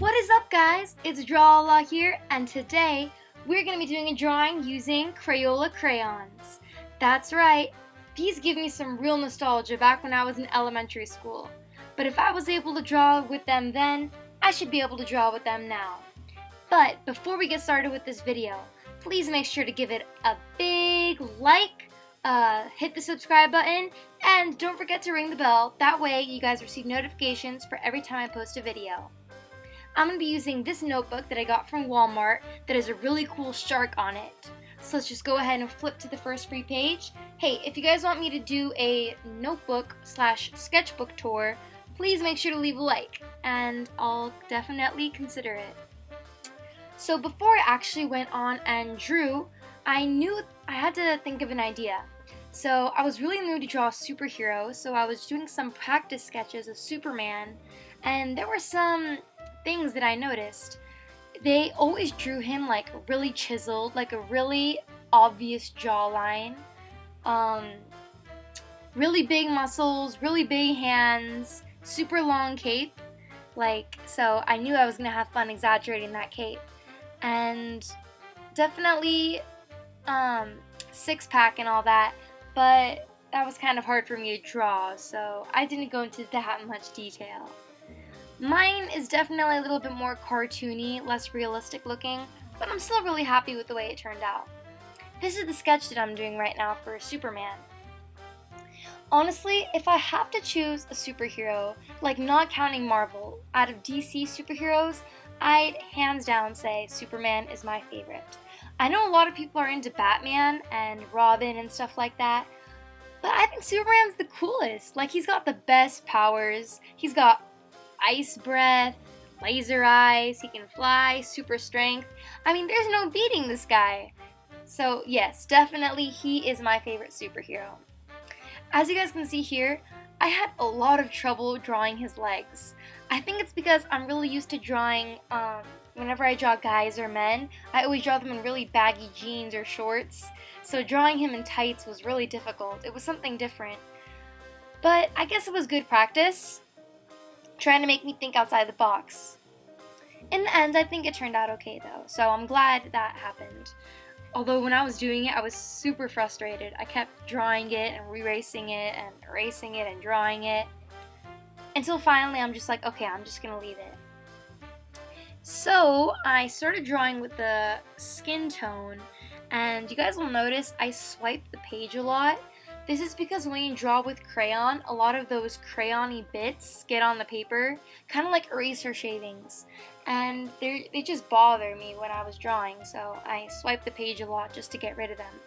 What is up, guys? It's Drawala here, and today we're going to be doing a drawing using Crayola crayons. That's right, these give me some real nostalgia back when I was in elementary school. But if I was able to draw with them then, I should be able to draw with them now. But before we get started with this video, please make sure to give it a big like, hit the subscribe button, and don't forget to ring the bell. That way you guys receive notifications for every time I post a video. I'm going to be using this notebook that I got from Walmart that has a really cool shark on it. So let's just go ahead and flip to the first free page. Hey, if you guys want me to do a notebook/sketchbook tour, please make sure to leave a like, and I'll definitely consider it. So before I actually went on and drew, I knew I had to think of an idea. So I was really in the mood to draw a superhero, so I was doing some practice sketches of Superman, and there were some things that I noticed. They always drew him like really chiseled, like a really obvious jawline, really big muscles, really big hands, super long cape, so I knew I was gonna have fun exaggerating that cape, and definitely six-pack and all that, but that was kind of hard for me to draw, so I didn't go into that much detail. Mine is definitely a little bit more cartoony, less realistic looking, but I'm still really happy with the way it turned out. This is the sketch that I'm doing right now for Superman. Honestly, if I have to choose a superhero, like not counting Marvel, out of DC superheroes, I'd hands down say Superman is my favorite. I know a lot of people are into Batman and Robin and stuff like that, but I think Superman's the coolest. Like, he's got the best powers. He's got ice breath, laser eyes, he can fly, super strength. I mean, there's no beating this guy. So yes, definitely he is my favorite superhero. As you guys can see here, I had a lot of trouble drawing his legs. I think it's because I'm really used to drawing, whenever I draw guys or men, I always draw them in really baggy jeans or shorts. So drawing him in tights was really difficult. It was something different. But I guess it was good practice, trying to make me think outside the box. In the end, I think it turned out okay though, so I'm glad that happened. Although when I was doing it, I was super frustrated. I kept drawing it and erasing it and erasing it and drawing it, until finally I'm just like, okay, I'm just gonna leave it. So I started drawing with the skin tone, and you guys will notice I swipe the page a lot. This is because when you draw with crayon, a lot of those crayon-y bits get on the paper, kind of like eraser shavings, and they just bother me when I was drawing, so I swipe the page a lot just to get rid of them.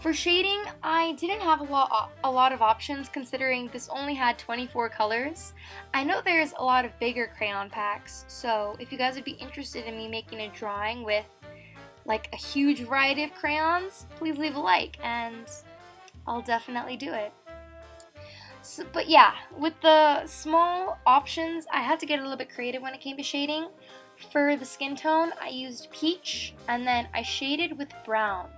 For shading, I didn't have a lot of options considering this only had 24 colors. I know there's a lot of bigger crayon packs, so if you guys would be interested in me making a drawing with like a huge variety of crayons, please leave a like, and I'll definitely do it. So, but yeah, with the small options, I had to get a little bit creative when it came to shading. For the skin tone, I used peach, and then I shaded with brown.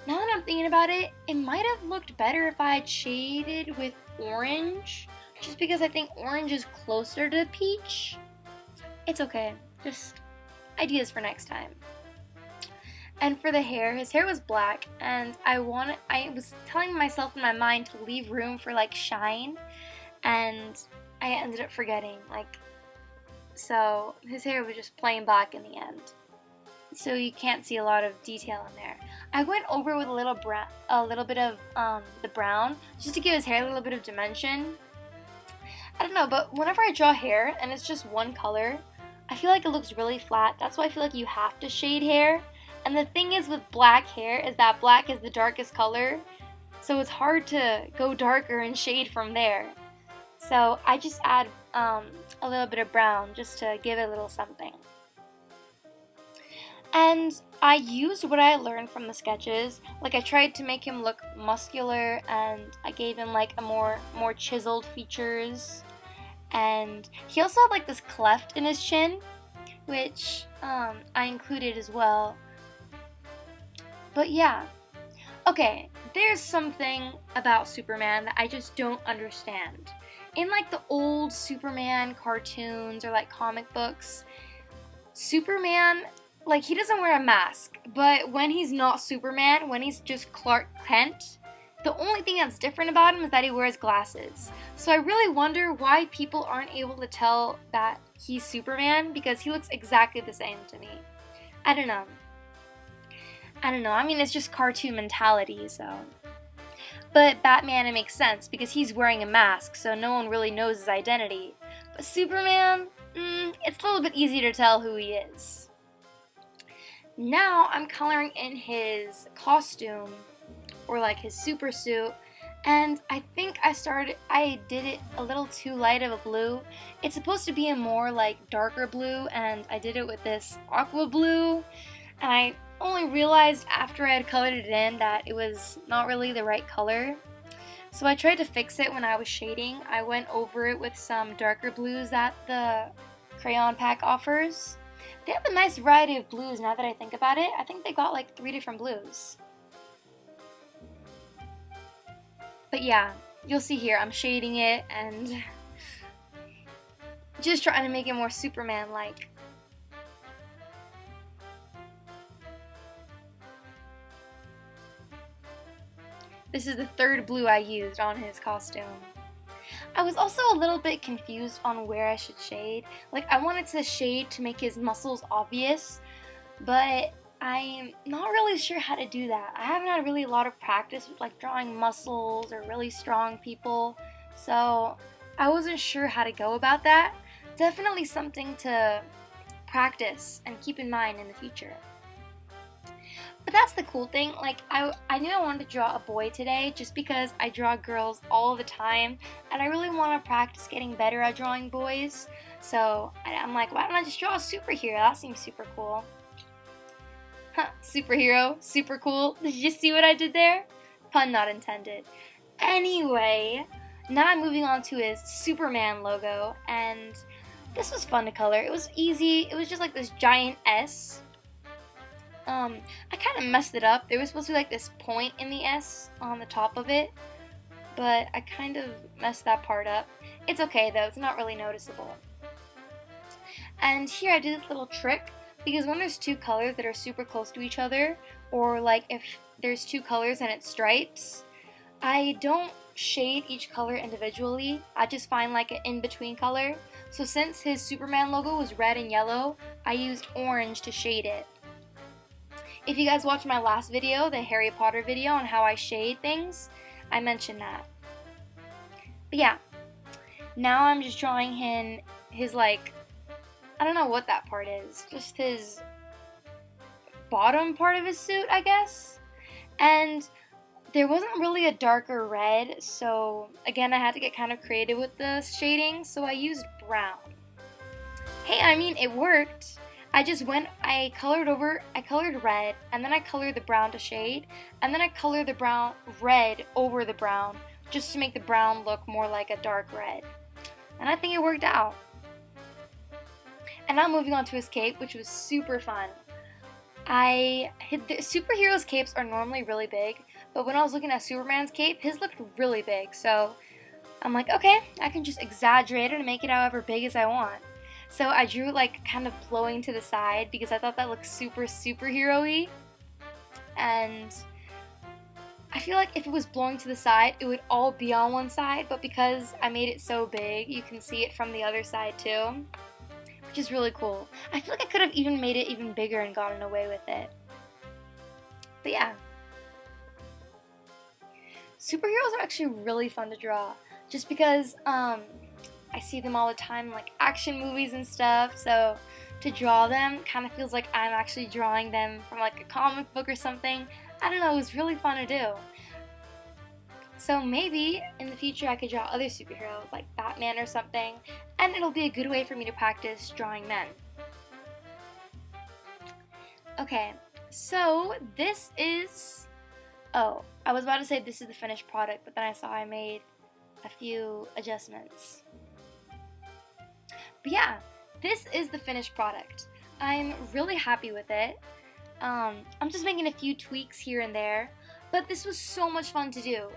Now that I'm thinking about it, it might have looked better if I had shaded with orange, just because I think orange is closer to peach. It's okay, just ideas for next time. And for the hair, his hair was black, and I was telling myself in my mind to leave room for like shine, and I ended up forgetting, so his hair was just plain black in the end. So you can't see a lot of detail in there. I went over with a little bit of the brown, just to give his hair a little bit of dimension. I don't know, but whenever I draw hair and it's just one color, I feel like it looks really flat. That's why I feel like you have to shade hair. And the thing is with black hair is that black is the darkest color, so it's hard to go darker and shade from there. So I just add a little bit of brown just to give it a little something. And I used what I learned from the sketches. Like, I tried to make him look muscular, and I gave him like a more chiseled features. And he also had like this cleft in his chin, which I included as well. But yeah, Okay, there's something about Superman that I just don't understand. In like the old Superman cartoons or like comic books, Superman, like he doesn't wear a mask, but when he's not Superman, when he's just Clark Kent, the only thing that's different about him is that he wears glasses. So I really wonder why people aren't able to tell that he's Superman because he looks exactly the same to me. I don't know. I mean, it's just cartoon mentality, so. But Batman, it makes sense because he's wearing a mask, so no one really knows his identity. But Superman, it's a little bit easier to tell who he is. Now I'm coloring in his costume, or like his super suit, and I think I did it a little too light of a blue. It's supposed to be a more like darker blue, and I did it with this aqua blue, and I only realized after I had colored it in that it was not really the right color. So I tried to fix it when I was shading. I went over it with some darker blues that the crayon pack offers. They have a nice variety of blues now that I think about it. I think they got like 3 different blues. But yeah, you'll see here I'm shading it and just trying to make it more Superman-like. This is the 3rd blue I used on his costume. I was also a little bit confused on where I should shade. Like, I wanted to shade to make his muscles obvious, but I'm not really sure how to do that. I haven't had really a lot of practice with like drawing muscles or really strong people, so I wasn't sure how to go about that. Definitely something to practice and keep in mind in the future. But that's the cool thing, like I knew I wanted to draw a boy today just because I draw girls all the time and I really want to practice getting better at drawing boys. So I'm like, why don't I just draw a superhero? That seems super cool. Huh, superhero, super cool. Did you see what I did there? Pun not intended. Anyway, now I'm moving on to his Superman logo, and this was fun to color. It was easy. It was just like this giant S. I kind of messed it up. There was supposed to be like this point in the S on the top of it, but I kind of messed that part up. It's okay though, it's not really noticeable. And here I did this little trick, because when there's 2 colors that are super close to each other, or like if there's 2 colors and it's stripes, I don't shade each color individually. I just find like an in-between color. So since his Superman logo was red and yellow, I used orange to shade it. If you guys watched my last video, the Harry Potter video on how I shade things, I mentioned that. But yeah, now I'm just drawing his like, I don't know what that part is, just his bottom part of his suit, I guess. And there wasn't really a darker red, so again I had to get kind of creative with the shading, so I used brown. Hey, I mean, it worked. I colored red, and then I colored the brown to shade, and then I colored the red over the brown, just to make the brown look more like a dark red. And I think it worked out. And now moving on to his cape, which was super fun. Superheroes' capes are normally really big, but when I was looking at Superman's cape, his looked really big, so I'm like, okay, I can just exaggerate it and make it however big as I want. So I drew it like kind of blowing to the side because I thought that looked super superhero-y. And I feel like if it was blowing to the side, it would all be on one side, but because I made it so big, you can see it from the other side too, which is really cool. I feel like I could have even made it even bigger and gotten away with it. But yeah. Superheroes are actually really fun to draw, just because I see them all the time in like action movies and stuff, so to draw them kind of feels like I'm actually drawing them from like a comic book or something. I don't know, it was really fun to do. So maybe in the future I could draw other superheroes like Batman or something, and it'll be a good way for me to practice drawing them. Okay, so this is, oh, I was about to say this is the finished product, but then I saw I made a few adjustments. But yeah, this is the finished product. I'm really happy with it. I'm just making a few tweaks here and there. But this was so much fun to do.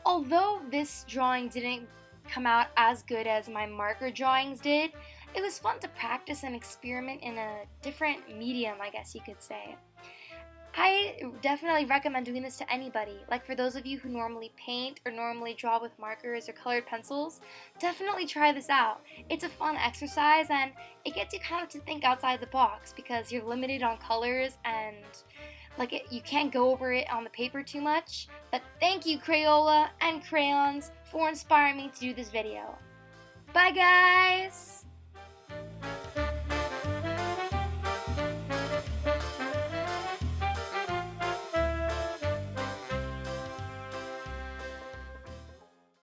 Although this drawing didn't come out as good as my marker drawings did, it was fun to practice and experiment in a different medium, I guess you could say. I definitely recommend doing this to anybody. Like for those of you who normally paint or normally draw with markers or colored pencils, definitely try this out. It's a fun exercise and it gets you kind of to think outside the box because you're limited on colors and you can't go over it on the paper too much. But thank you Crayola and Crayons for inspiring me to do this video. Bye guys!